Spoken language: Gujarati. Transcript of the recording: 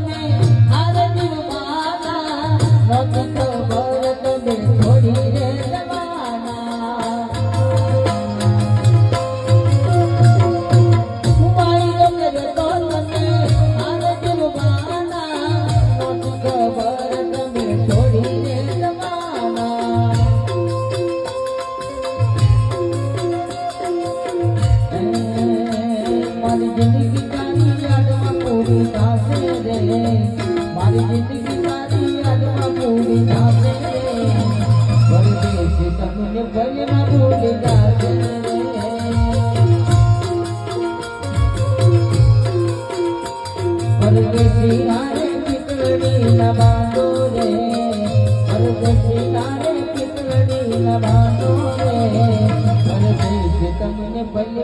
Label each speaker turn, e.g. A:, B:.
A: તને હાર જીવવાના નહોતી ખબર તને છોડી રે જવાના મારી ગમે તો તને હાર જીવવાના નહોતી ખબર તને છોડી રે જવાના મારી જિંદગી તારી યાદમાં પૂરી થશે રે મારી જિંદગી તારી યાદમાં પૂરી થશે રે પરદેશી તમને ભલેમાં ભૂલી જશે રે પરદેશી હારે પીતળડી ના બાંધો રે પરદેશી હારે પીતળડી ના બાંધો રે પરદેશી તમને ભલે